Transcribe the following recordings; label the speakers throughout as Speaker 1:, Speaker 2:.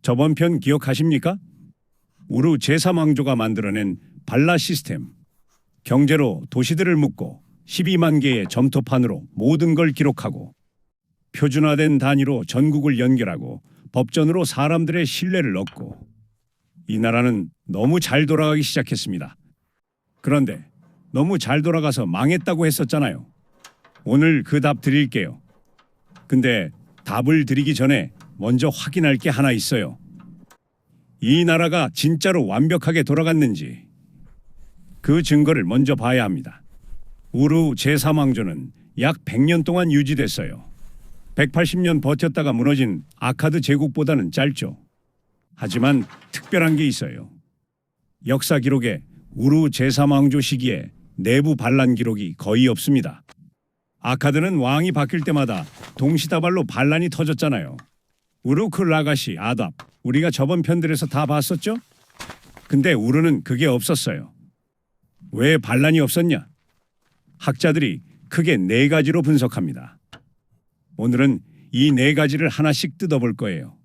Speaker 1: 저번 편 기억하십니까? 우루 제3왕조가 만들어낸 발라 시스템. 경제로 도시들을 묶고 12만 개의 점토판으로 모든 걸 기록하고 표준화된 단위로 전국을 연결하고 법전으로 사람들의 신뢰를 얻고 이 나라는 너무 잘 돌아가기 시작했습니다. 그런데 너무 잘 돌아가서 망했다고 했었잖아요. 오늘 그 답 드릴게요. 근데 답을 드리기 전에 먼저 확인할 게 하나 있어요. 이 나라가 진짜로 완벽하게 돌아갔는지 그 증거를 먼저 봐야 합니다. 우루 제3왕조는 약 100년 동안 유지됐어요. 180년 버텼다가 무너진 아카드 제국보다는 짧죠. 하지만 특별한 게 있어요. 역사 기록에 우루 제3왕조 시기에 내부 반란 기록이 거의 없습니다. 아카드는 왕이 바뀔 때마다 동시다발로 반란이 터졌잖아요. 우루크 라가시, 아답, 우리가 저번 편들에서 다 봤었죠? 근데 우루는 그게 없었어요. 왜 반란이 없었냐? 학자들이 크게 4가지로 분석합니다. 오늘은 이 4가지를 하나씩 뜯어볼 거예요.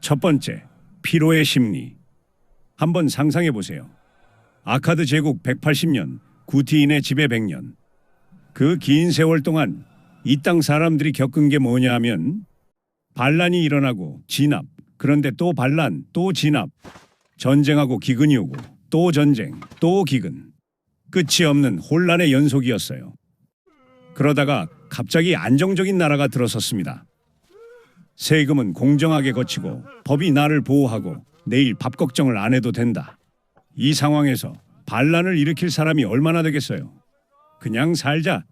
Speaker 1: 첫 번째, 피로의 심리. 한번 상상해 보세요. 아카드 제국 180년, 구티인의 지배 100년. 그 긴 세월 동안 이 땅 사람들이 겪은 게 뭐냐 하면 반란이 일어나고 진압, 그런데 또 반란, 또 진압, 전쟁하고 기근이 오고 또 전쟁, 또 기근. 끝이 없는 혼란의 연속이었어요. 그러다가 갑자기 안정적인 나라가 들어섰습니다. 세금은 공정하게 거치고 법이 나를 보호하고 내일 밥 걱정을 안 해도 된다. 이 상황에서 반란을 일으킬 사람이 얼마나 되겠어요? 그냥 살자.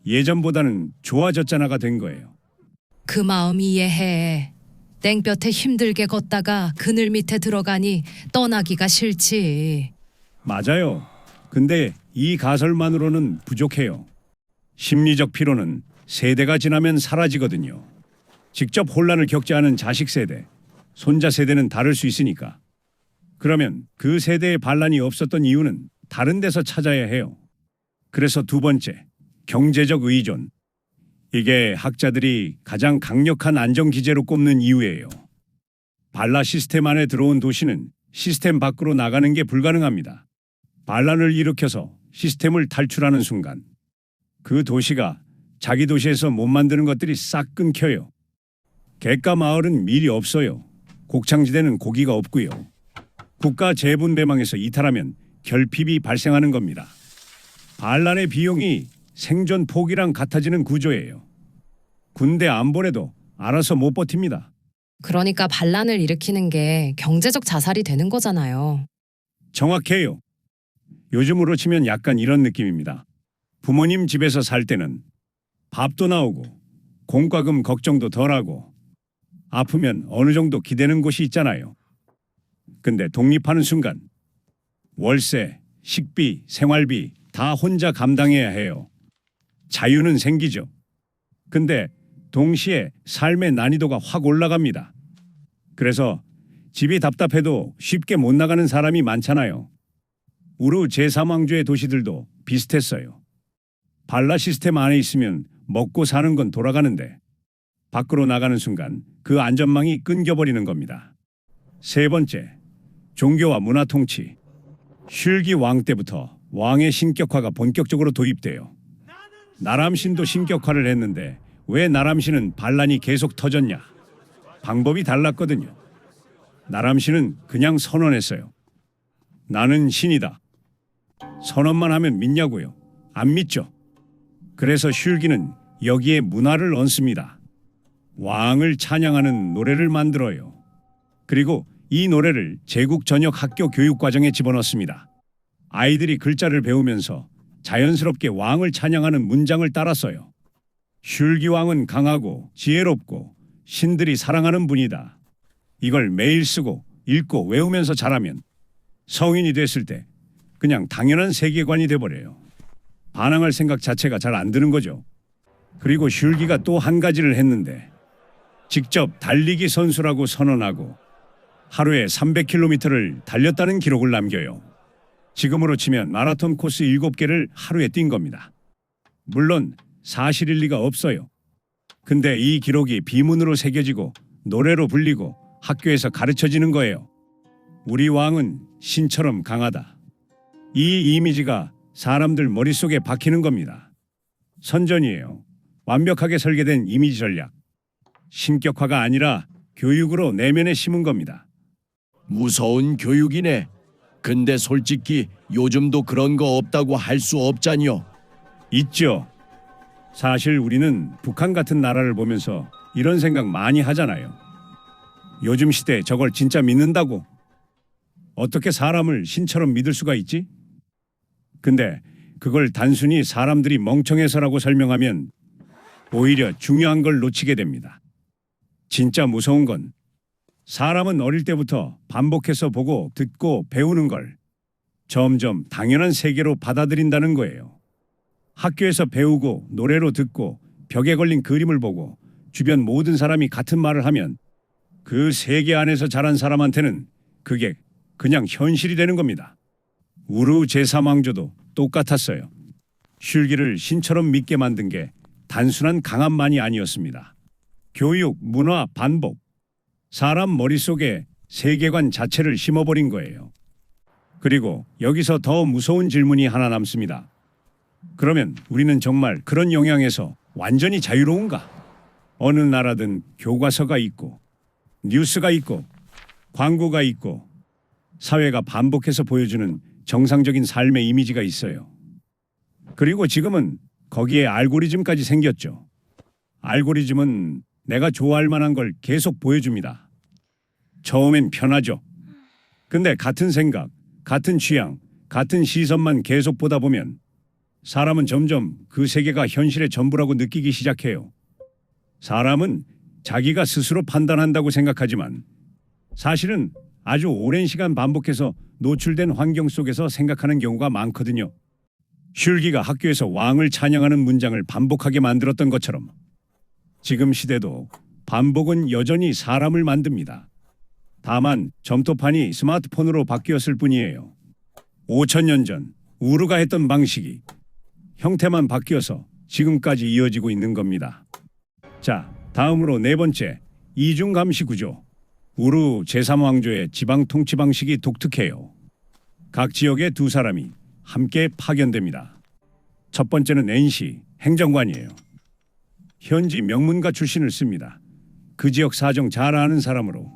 Speaker 1: 예전보다는 좋아졌잖아가 된 거예요.
Speaker 2: 그 마음 이해해. 땡볕에 힘들게 걷다가 그늘 밑에 들어가니 떠나기가 싫지.
Speaker 1: 맞아요. 근데 이 가설만으로는 부족해요. 심리적 피로는 세대가 지나면 사라지거든요. 직접 혼란을 겪지 않은 자식 세대, 손자 세대는 다를 수 있으니까. 그러면 그 세대에 반란이 없었던 이유는 다른 데서 찾아야 해요. 그래서 두 번째, 경제적 의존. 이게 학자들이 가장 강력한 안정 기제로 꼽는 이유예요. 반란 시스템 안에 들어온 도시는 시스템 밖으로 나가는 게 불가능합니다. 반란을 일으켜서 시스템을 탈출하는 순간 그 도시가 자기 도시에서 못 만드는 것들이 싹 끊겨요. 객가 마을은 밀이 없어요. 곡창지대는 고기가 없고요. 국가 재분배망에서 이탈하면 결핍이 발생하는 겁니다. 반란의 비용이 생존 포기랑 같아지는 구조예요. 군대 안 보내도 알아서 못 버팁니다.
Speaker 2: 그러니까 반란을 일으키는 게 경제적 자살이 되는 거잖아요.
Speaker 1: 정확해요. 요즘으로 치면 약간 이런 느낌입니다. 부모님 집에서 살 때는 밥도 나오고 공과금 걱정도 덜하고 아프면 어느 정도 기대는 곳이 있잖아요. 근데 독립하는 순간 월세, 식비, 생활비 다 혼자 감당해야 해요. 자유는 생기죠. 근데 동시에 삶의 난이도가 확 올라갑니다. 그래서 집이 답답해도 쉽게 못 나가는 사람이 많잖아요. 우루 제3왕조의 도시들도 비슷했어요. 반란 시스템 안에 있으면 먹고 사는 건 돌아가는데 밖으로 나가는 순간 그 안전망이 끊겨버리는 겁니다. 세 번째, 종교와 문화 통치. 슐기 왕 때부터 왕의 신격화가 본격적으로 도입돼요. 나람신도 신격화를 했는데 왜 나람신은 반란이 계속 터졌냐? 방법이 달랐거든요. 나람신은 그냥 선언했어요. 나는 신이다. 선언만 하면 믿냐고요? 안 믿죠. 그래서 슐기는 여기에 문화를 얹습니다. 왕을 찬양하는 노래를 만들어요. 그리고 이 노래를 제국 전역 학교 교육 과정에 집어넣습니다. 아이들이 글자를 배우면서 자연스럽게 왕을 찬양하는 문장을 따랐어요. 슐기 왕은 강하고 지혜롭고 신들이 사랑하는 분이다. 이걸 매일 쓰고 읽고 외우면서 자라면 성인이 됐을 때 그냥 당연한 세계관이 돼버려요. 반항할 생각 자체가 잘 안 드는 거죠. 그리고 슐기가 또 한 가지를 했는데 직접 달리기 선수라고 선언하고 하루에 300km를 달렸다는 기록을 남겨요. 지금으로 치면 마라톤 코스 7개를 하루에 뛴 겁니다. 물론 사실일 리가 없어요. 근데 이 기록이 비문으로 새겨지고 노래로 불리고 학교에서 가르쳐지는 거예요. 우리 왕은 신처럼 강하다. 이 이미지가 사람들 머릿속에 박히는 겁니다. 선전이에요. 완벽하게 설계된 이미지 전략. 신격화가 아니라 교육으로 내면에 심은 겁니다.
Speaker 3: 무서운 교육이네. 근데 솔직히 요즘도 그런 거 없다고 할 수 없잖여.
Speaker 1: 있죠. 사실 우리는 북한 같은 나라를 보면서 이런 생각 많이 하잖아요. 요즘 시대에 저걸 진짜 믿는다고? 어떻게 사람을 신처럼 믿을 수가 있지? 근데 그걸 단순히 사람들이 멍청해서라고 설명하면 오히려 중요한 걸 놓치게 됩니다. 진짜 무서운 건 사람은 어릴 때부터 반복해서 보고 듣고 배우는 걸 점점 당연한 세계로 받아들인다는 거예요. 학교에서 배우고 노래로 듣고 벽에 걸린 그림을 보고 주변 모든 사람이 같은 말을 하면 그 세계 안에서 자란 사람한테는 그게 그냥 현실이 되는 겁니다. 우르 제3왕조도 똑같았어요. 슐기를 신처럼 믿게 만든 게 단순한 강함만이 아니었습니다. 교육, 문화, 반복, 사람 머릿속에 세계관 자체를 심어버린 거예요. 그리고 여기서 더 무서운 질문이 하나 남습니다. 그러면 우리는 정말 그런 영향에서 완전히 자유로운가? 어느 나라든 교과서가 있고 뉴스가 있고 광고가 있고 사회가 반복해서 보여주는 정상적인 삶의 이미지가 있어요. 그리고 지금은 거기에 알고리즘까지 생겼죠. 알고리즘은 내가 좋아할 만한 걸 계속 보여줍니다. 처음엔 편하죠. 근데 같은 생각, 같은 취향, 같은 시선만 계속 보다 보면 사람은 점점 그 세계가 현실의 전부라고 느끼기 시작해요. 사람은 자기가 스스로 판단한다고 생각하지만 사실은 아주 오랜 시간 반복해서 노출된 환경 속에서 생각하는 경우가 많거든요. 슐기가 학교에서 왕을 찬양하는 문장을 반복하게 만들었던 것처럼 지금 시대도 반복은 여전히 사람을 만듭니다. 다만 점토판이 스마트폰으로 바뀌었을 뿐이에요. 5천년 전 우르가 했던 방식이 형태만 바뀌어서 지금까지 이어지고 있는 겁니다. 자, 다음으로 네 번째, 이중감시 구조. 우르 제3왕조의 지방 통치 방식이 독특해요. 각 지역의 두 사람이 함께 파견됩니다. 첫 번째는 NC, 행정관이에요. 현지 명문가 출신을 씁니다. 그 지역 사정 잘 아는 사람으로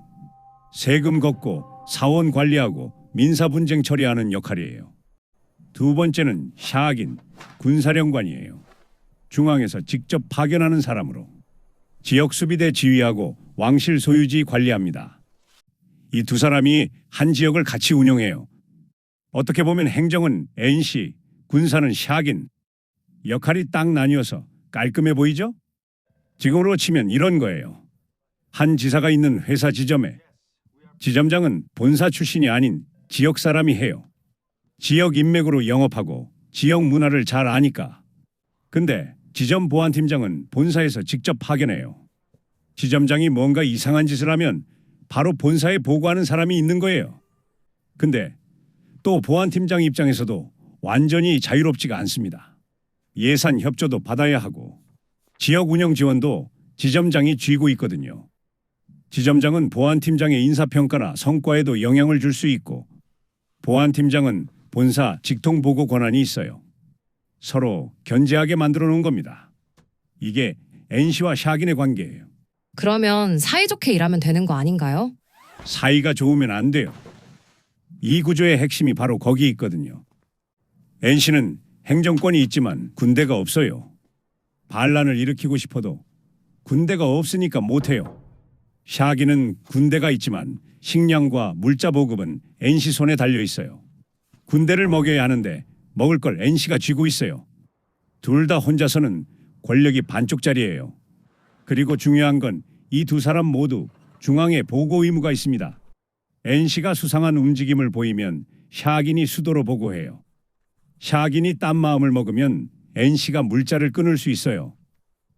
Speaker 1: 세금 걷고 사원 관리하고 민사 분쟁 처리하는 역할이에요. 두 번째는 샤긴, 군사령관이에요. 중앙에서 직접 파견하는 사람으로 지역 수비대 지휘하고 왕실 소유지 관리합니다. 이 두 사람이 한 지역을 같이 운영해요. 어떻게 보면 행정은 NC, 군사는 샤긴. 역할이 딱 나뉘어서 깔끔해 보이죠? 지금으로 치면 이런 거예요. 한 지사가 있는 회사 지점에 지점장은 본사 출신이 아닌 지역 사람이 해요. 지역 인맥으로 영업하고 지역 문화를 잘 아니까. 근데 지점 보안팀장은 본사에서 직접 파견해요. 지점장이 뭔가 이상한 짓을 하면 바로 본사에 보고하는 사람이 있는 거예요. 근데 또 보안팀장 입장에서도 완전히 자유롭지가 않습니다. 예산 협조도 받아야 하고 지역 운영 지원도 지점장이 쥐고 있거든요. 지점장은 보안팀장의 인사평가나 성과에도 영향을 줄 수 있고 보안팀장은 본사 직통보고 권한이 있어요. 서로 견제하게 만들어 놓은 겁니다. 이게 NC와 샤긴의 관계예요.
Speaker 2: 그러면 사이좋게 일하면 되는 거 아닌가요?
Speaker 1: 사이가 좋으면 안 돼요. 이 구조의 핵심이 바로 거기 있거든요. NC는 행정권이 있지만 군대가 없어요. 반란을 일으키고 싶어도 군대가 없으니까 못해요. 샤기는 군대가 있지만 식량과 물자 보급은 NC 손에 달려 있어요. 군대를 먹여야 하는데 먹을 걸 NC가 쥐고 있어요. 둘 다 혼자서는 권력이 반쪽짜리예요. 그리고 중요한 건 이 두 사람 모두 중앙에 보고 의무가 있습니다. NC가 수상한 움직임을 보이면 샤긴이 수도로 보고해요. 샤긴이 딴 마음을 먹으면 NC가 물자를 끊을 수 있어요.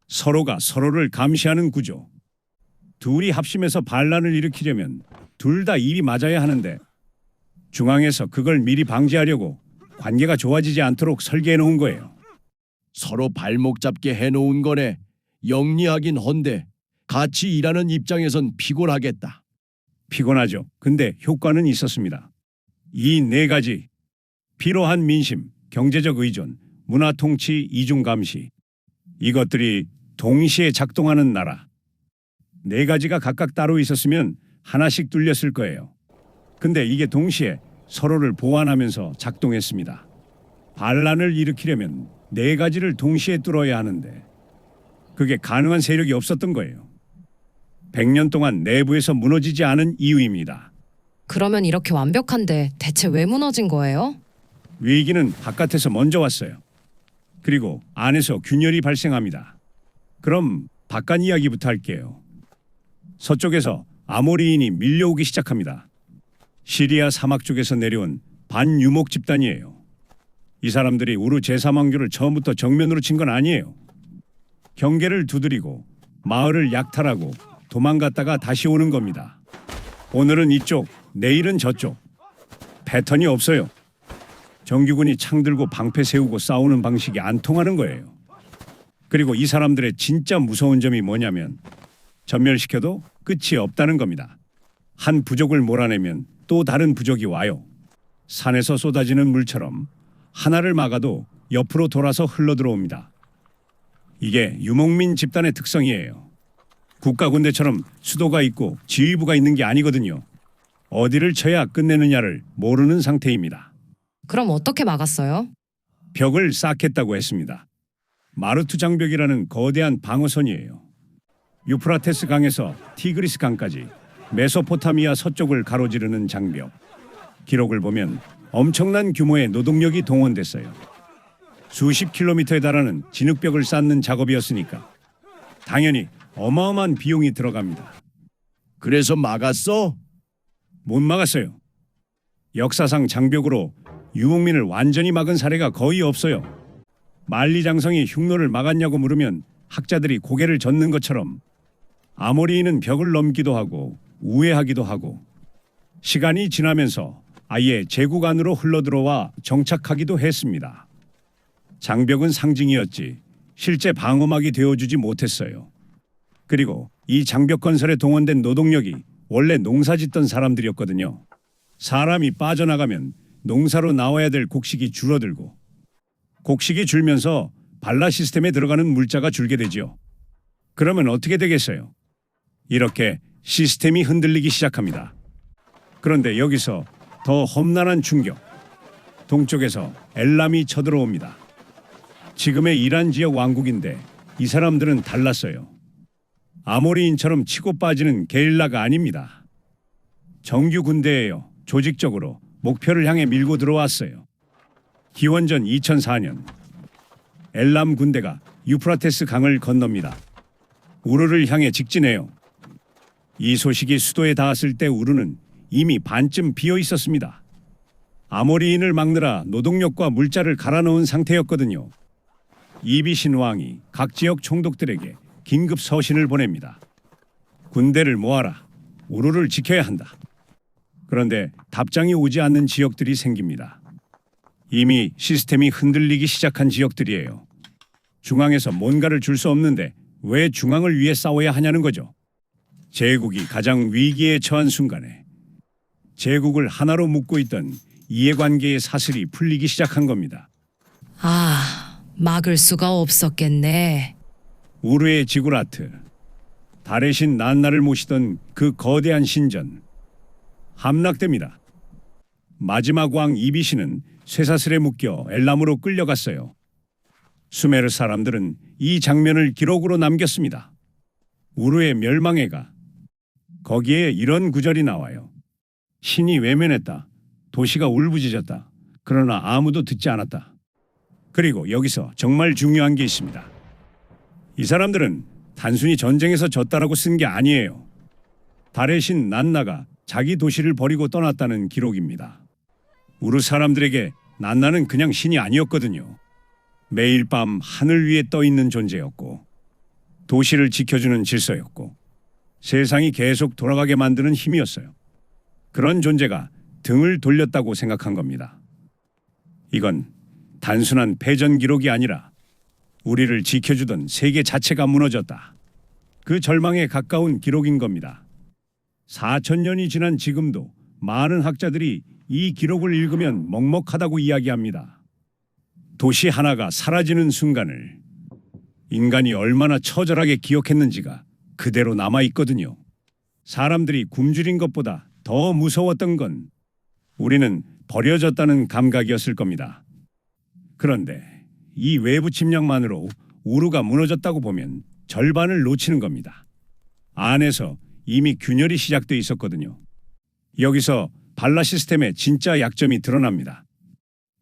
Speaker 1: 서로가 서로를 감시하는 구조. 둘이 합심해서 반란을 일으키려면 둘 다 입이 맞아야 하는데 중앙에서 그걸 미리 방지하려고 관계가 좋아지지 않도록 설계해 놓은 거예요.
Speaker 3: 서로 발목 잡게 해놓은 거네. 영리하긴 헌데 같이 일하는 입장에선 피곤하겠다.
Speaker 1: 피곤하죠. 근데 효과는 있었습니다. 이 네 가지 필요한 민심, 경제적 의존, 문화 통치, 이중 감시 이것들이 동시에 작동하는 나라. 네 가지가 각각 따로 있었으면 하나씩 뚫렸을 거예요. 근데 이게 동시에 서로를 보완하면서 작동했습니다. 반란을 일으키려면 네 가지를 동시에 뚫어야 하는데 그게 가능한 세력이 없었던 거예요. 100년 동안 내부에서 무너지지 않은 이유입니다.
Speaker 2: 그러면 이렇게 완벽한데 대체 왜 무너진 거예요?
Speaker 1: 위기는 바깥에서 먼저 왔어요. 그리고 안에서 균열이 발생합니다. 그럼 바깥 이야기부터 할게요. 서쪽에서 아모리인이 밀려오기 시작합니다. 시리아 사막 쪽에서 내려온 반유목 집단이에요. 이 사람들이 우르 제3왕교를 처음부터 정면으로 친 건 아니에요. 경계를 두드리고 마을을 약탈하고 도망갔다가 다시 오는 겁니다. 오늘은 이쪽, 내일은 저쪽. 패턴이 없어요. 정규군이 창 들고 방패 세우고 싸우는 방식이 안 통하는 거예요. 그리고 이 사람들의 진짜 무서운 점이 뭐냐면 전멸시켜도 끝이 없다는 겁니다. 한 부족을 몰아내면 또 다른 부족이 와요. 산에서 쏟아지는 물처럼 하나를 막아도 옆으로 돌아서 흘러들어옵니다. 이게 유목민 집단의 특성이에요. 국가 군대처럼 수도가 있고 지휘부가 있는 게 아니거든요. 어디를 쳐야 끝내느냐를 모르는 상태입니다.
Speaker 2: 그럼 어떻게 막았어요?
Speaker 1: 벽을 쌓겠다고 했습니다. 마르투 장벽이라는 거대한 방어선이에요. 유프라테스 강에서 티그리스 강까지 메소포타미아 서쪽을 가로지르는 장벽. 기록을 보면 엄청난 규모의 노동력이 동원됐어요. 수십 킬로미터에 달하는 진흙벽을 쌓는 작업이었으니까 당연히 어마어마한 비용이 들어갑니다.
Speaker 3: 그래서 막았어?
Speaker 1: 못 막았어요. 역사상 장벽으로 유목민을 완전히 막은 사례가 거의 없어요. 만리장성이 흉노를 막았냐고 물으면 학자들이 고개를 젓는 것처럼 아모리인은 벽을 넘기도 하고 우회하기도 하고 시간이 지나면서 아예 제국 안으로 흘러들어와 정착하기도 했습니다. 장벽은 상징이었지 실제 방어막이 되어주지 못했어요. 그리고 이 장벽 건설에 동원된 노동력이 원래 농사짓던 사람들이었거든요. 사람이 빠져나가면 농사로 나와야 될 곡식이 줄어들고 곡식이 줄면서 발라 시스템에 들어가는 물자가 줄게 되지요. 그러면 어떻게 되겠어요? 이렇게 시스템이 흔들리기 시작합니다. 그런데 여기서 더 험난한 충격. 동쪽에서 엘람이 쳐들어옵니다. 지금의 이란 지역 왕국인데 이 사람들은 달랐어요. 아모리인처럼 치고 빠지는 게릴라가 아닙니다. 정규 군대예요. 조직적으로 목표를 향해 밀고 들어왔어요. 기원전 2004년 엘람 군대가 유프라테스 강을 건넙니다. 우르를 향해 직진해요. 이 소식이 수도에 닿았을 때 우르는 이미 반쯤 비어 있었습니다. 아모리인을 막느라 노동력과 물자를 갈아넣은 상태였거든요. 이비신 왕이 각 지역 총독들에게 긴급 서신을 보냅니다. 군대를 모아라. 우르를 지켜야 한다. 그런데 답장이 오지 않는 지역들이 생깁니다. 이미 시스템이 흔들리기 시작한 지역들이에요. 중앙에서 뭔가를 줄 수 없는데 왜 중앙을 위해 싸워야 하냐는 거죠. 제국이 가장 위기에 처한 순간에 제국을 하나로 묶고 있던 이해관계의 사슬이 풀리기 시작한 겁니다.
Speaker 2: 아, 막을 수가 없었겠네.
Speaker 1: 우르의 지구라트, 달의 신 난나를 모시던 그 거대한 신전, 함락됩니다. 마지막 왕 이비신은 쇠사슬에 묶여 엘람으로 끌려갔어요. 수메르 사람들은 이 장면을 기록으로 남겼습니다. 우르의 멸망해가. 거기에 이런 구절이 나와요. 신이 외면했다. 도시가 울부짖었다. 그러나 아무도 듣지 않았다. 그리고 여기서 정말 중요한 게 있습니다. 이 사람들은 단순히 전쟁에서 졌다라고 쓴 게 아니에요. 달의 신 난나가 자기 도시를 버리고 떠났다는 기록입니다. 우르 사람들에게 난나는 그냥 신이 아니었거든요. 매일 밤 하늘 위에 떠 있는 존재였고 도시를 지켜주는 질서였고 세상이 계속 돌아가게 만드는 힘이었어요. 그런 존재가 등을 돌렸다고 생각한 겁니다. 이건 단순한 패전 기록이 아니라 우리를 지켜주던 세계 자체가 무너졌다. 그 절망에 가까운 기록인 겁니다. 4,000년이 지난 지금도 많은 학자들이 이 기록을 읽으면 먹먹하다고 이야기합니다. 도시 하나가 사라지는 순간을 인간이 얼마나 처절하게 기억했는지가 그대로 남아 있거든요. 사람들이 굶주린 것보다 더 무서웠던 건 우리는 버려졌다는 감각이었을 겁니다. 그런데 이 외부 침략만으로 우루가 무너졌다고 보면 절반을 놓치는 겁니다. 안에서 이미 균열이 시작돼 있었거든요. 여기서 발라 시스템의 진짜 약점이 드러납니다.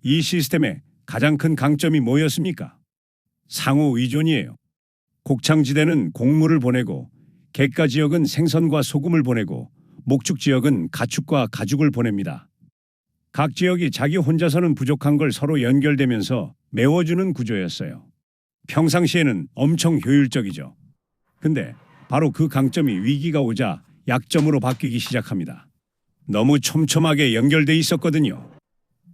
Speaker 1: 이 시스템의 가장 큰 강점이 뭐였습니까? 상호 의존이에요. 곡창지대는 곡물을 보내고 객가 지역은 생선과 소금을 보내고 목축 지역은 가축과 가죽을 보냅니다. 각 지역이 자기 혼자서는 부족한 걸 서로 연결되면서 메워주는 구조였어요. 평상시에는 엄청 효율적이죠. 근데 바로 그 강점이 위기가 오자 약점으로 바뀌기 시작합니다. 너무 촘촘하게 연결돼 있었거든요.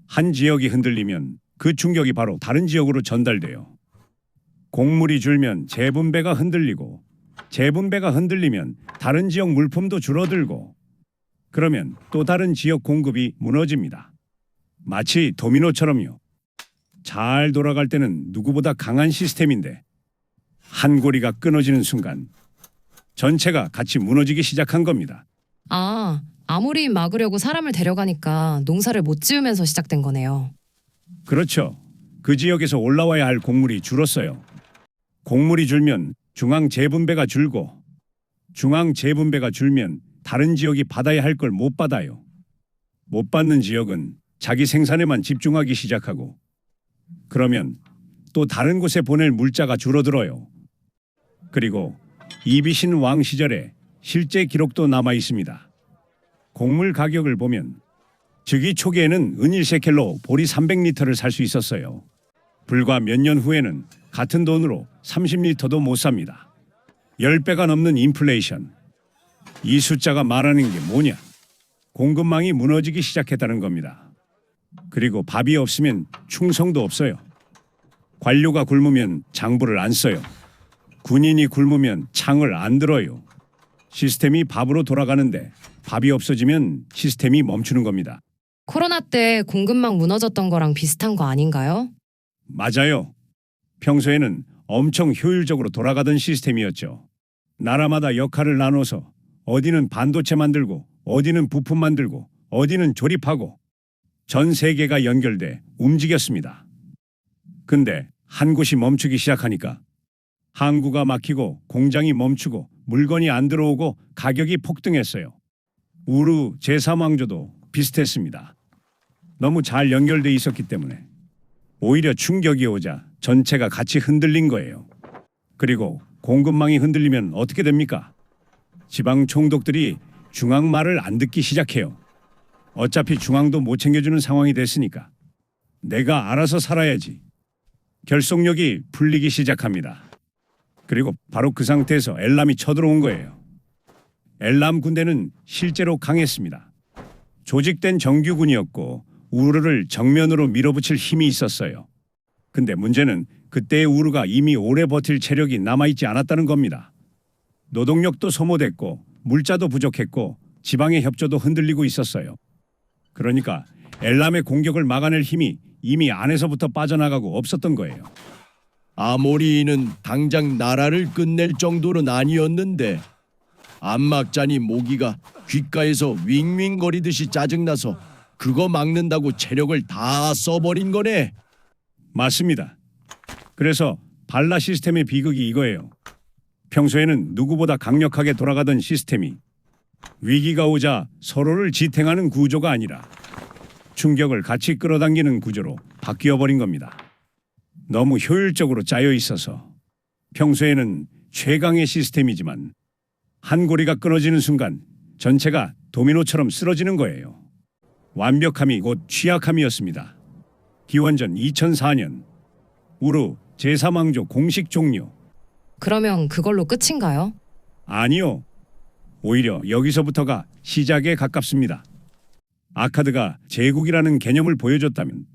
Speaker 1: 한 지역이 흔들리면 그 충격이 바로 다른 지역으로 전달돼요. 곡물이 줄면 재분배가 흔들리고 재분배가 흔들리면 다른 지역 물품도 줄어들고 그러면 또 다른 지역 공급이 무너집니다. 마치 도미노처럼요. 잘 돌아갈 때는 누구보다 강한 시스템인데 한 고리가 끊어지는 순간 전체가 같이 무너지기 시작한 겁니다.
Speaker 2: 아, 아무리 막으려고 사람을 데려가니까 농사를 못 지으면서 시작된 거네요.
Speaker 1: 그렇죠. 그 지역에서 올라와야 할 곡물이 줄었어요. 곡물이 줄면 중앙 재분배가 줄고 중앙 재분배가 줄면 다른 지역이 받아야 할 걸 못 받아요. 못 받는 지역은 자기 생산에만 집중하기 시작하고 그러면 또 다른 곳에 보낼 물자가 줄어들어요. 그리고 이비신 왕 시절에 실제 기록도 남아 있습니다. 곡물 가격을 보면 즉위 초기에는 은 1세켈로 보리 300리터를 살 수 있었어요. 불과 몇 년 후에는 같은 돈으로 30리터도 못 삽니다. 10배가 넘는 인플레이션. 이 숫자가 말하는 게 뭐냐? 공급망이 무너지기 시작했다는 겁니다. 그리고 밥이 없으면 충성도 없어요. 관료가 굶으면 장부를 안 써요. 군인이 굶으면 창을 안 들어요. 시스템이 밥으로 돌아가는데 밥이 없어지면 시스템이 멈추는 겁니다.
Speaker 2: 코로나 때 공급망 무너졌던 거랑 비슷한 거 아닌가요?
Speaker 1: 맞아요. 평소에는 엄청 효율적으로 돌아가던 시스템이었죠. 나라마다 역할을 나눠서 어디는 반도체 만들고 어디는 부품 만들고 어디는 조립하고 전 세계가 연결돼 움직였습니다. 근데 한 곳이 멈추기 시작하니까 항구가 막히고 공장이 멈추고 물건이 안 들어오고 가격이 폭등했어요. 우루 제3왕조도 비슷했습니다. 너무 잘 연결돼 있었기 때문에 오히려 충격이 오자 전체가 같이 흔들린 거예요. 그리고 공급망이 흔들리면 어떻게 됩니까? 지방 총독들이 중앙 말을 안 듣기 시작해요. 어차피 중앙도 못 챙겨주는 상황이 됐으니까 내가 알아서 살아야지. 결속력이 풀리기 시작합니다. 그리고 바로 그 상태에서 엘람이 쳐들어온 거예요. 엘람 군대는 실제로 강했습니다. 조직된 정규군이었고 우르를 정면으로 밀어붙일 힘이 있었어요. 근데 문제는 그때의 우르가 이미 오래 버틸 체력이 남아있지 않았다는 겁니다. 노동력도 소모됐고 물자도 부족했고 지방의 협조도 흔들리고 있었어요. 그러니까 엘람의 공격을 막아낼 힘이 이미 안에서부터 빠져나가고 없었던 거예요.
Speaker 3: 아모리인은 당장 나라를 끝낼 정도는 아니었는데 안막자니 모기가 귓가에서 윙윙거리듯이 짜증나서 그거 막는다고 체력을 다 써버린 거네.
Speaker 1: 맞습니다. 그래서 발라 시스템의 비극이 이거예요. 평소에는 누구보다 강력하게 돌아가던 시스템이 위기가 오자 서로를 지탱하는 구조가 아니라 충격을 같이 끌어당기는 구조로 바뀌어버린 겁니다. 너무 효율적으로 짜여 있어서 평소에는 최강의 시스템이지만 한 고리가 끊어지는 순간 전체가 도미노처럼 쓰러지는 거예요. 완벽함이 곧 취약함이었습니다. 기원전 2004년 우루 제3왕조 공식 종료.
Speaker 2: 그러면 그걸로 끝인가요?
Speaker 1: 아니요. 오히려 여기서부터가 시작에 가깝습니다. 아카드가 제국이라는 개념을 보여줬다면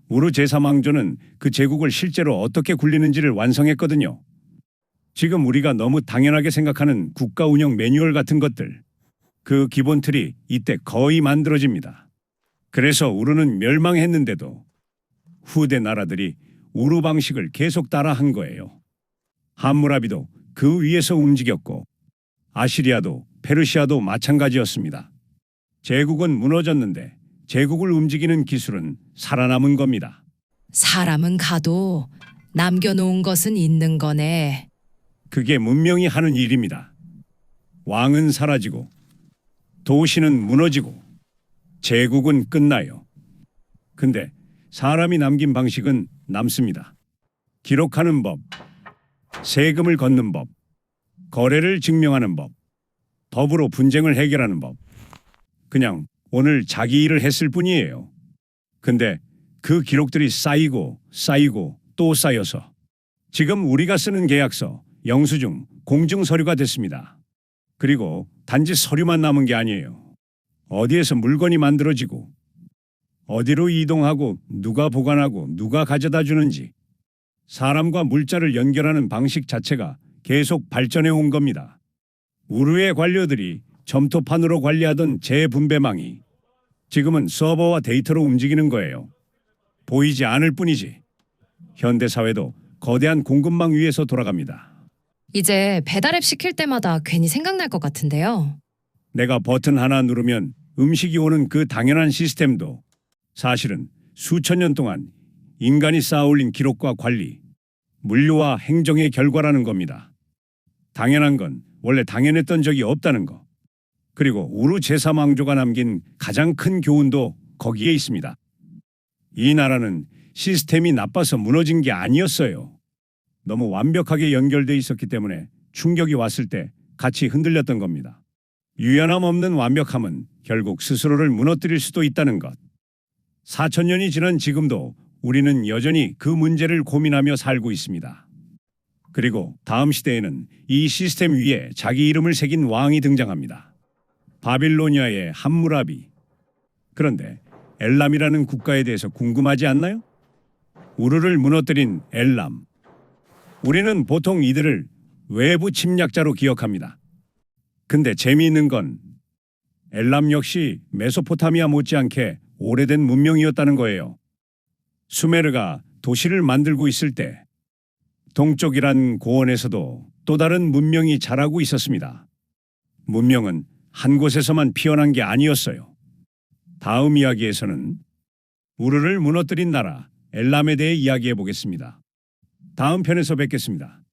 Speaker 1: 우루 제3왕조는 그 제국을 실제로 어떻게 굴리는지를 완성했거든요. 지금 우리가 너무 당연하게 생각하는 국가 운영 매뉴얼 같은 것들, 그 기본 틀이 이때 거의 만들어집니다. 그래서 우르는 멸망했는데도 후대 나라들이 우르 방식을 계속 따라한 거예요. 함무라비도 그 위에서 움직였고 아시리아도 페르시아도 마찬가지였습니다. 제국은 무너졌는데 제국을 움직이는 기술은 살아남은 겁니다.
Speaker 2: 사람은 가도 남겨놓은 것은 있는 거네.
Speaker 1: 그게 문명이 하는 일입니다. 왕은 사라지고 도시는 무너지고 제국은 끝나요. 근데 사람이 남긴 방식은 남습니다. 기록하는 법, 세금을 걷는 법, 거래를 증명하는 법, 법으로 분쟁을 해결하는 법. 그냥 오늘 자기 일을 했을 뿐이에요. 근데 그 기록들이 쌓이고 쌓이고 또 쌓여서 지금 우리가 쓰는 계약서, 영수증, 공증서류가 됐습니다. 그리고 단지 서류만 남은 게 아니에요. 어디에서 물건이 만들어지고 어디로 이동하고 누가 보관하고 누가 가져다 주는지 사람과 물자를 연결하는 방식 자체가 계속 발전해 온 겁니다. 우르의 관료들이 점토판으로 관리하던 재분배망이 지금은 서버와 데이터로 움직이는 거예요. 보이지 않을 뿐이지. 현대 사회도 거대한 공급망 위에서 돌아갑니다.
Speaker 2: 이제 배달앱 시킬 때마다 괜히 생각날 것 같은데요.
Speaker 1: 내가 버튼 하나 누르면 음식이 오는 그 당연한 시스템도 사실은 수천 년 동안 인간이 쌓아올린 기록과 관리, 물류와 행정의 결과라는 겁니다. 당연한 건 원래 당연했던 적이 없다는 거. 그리고 우르 제3왕조가 남긴 가장 큰 교훈도 거기에 있습니다. 이 나라는 시스템이 나빠서 무너진 게 아니었어요. 너무 완벽하게 연결돼 있었기 때문에 충격이 왔을 때 같이 흔들렸던 겁니다. 유연함 없는 완벽함은 결국 스스로를 무너뜨릴 수도 있다는 것. 4,000년이 지난 지금도 우리는 여전히 그 문제를 고민하며 살고 있습니다. 그리고 다음 시대에는 이 시스템 위에 자기 이름을 새긴 왕이 등장합니다. 바빌로니아의 함무라비. 그런데 엘람이라는 국가에 대해서 궁금하지 않나요? 우르를 무너뜨린 엘람. 우리는 보통 이들을 외부 침략자로 기억합니다. 근데 재미있는 건 엘람 역시 메소포타미아 못지않게 오래된 문명이었다는 거예요. 수메르가 도시를 만들고 있을 때 동쪽이란 고원에서도 또 다른 문명이 자라고 있었습니다. 문명은 한 곳에서만 피어난 게 아니었어요. 다음 이야기에서는 우르를 무너뜨린 나라 엘람에 대해 이야기해 보겠습니다. 다음 편에서 뵙겠습니다.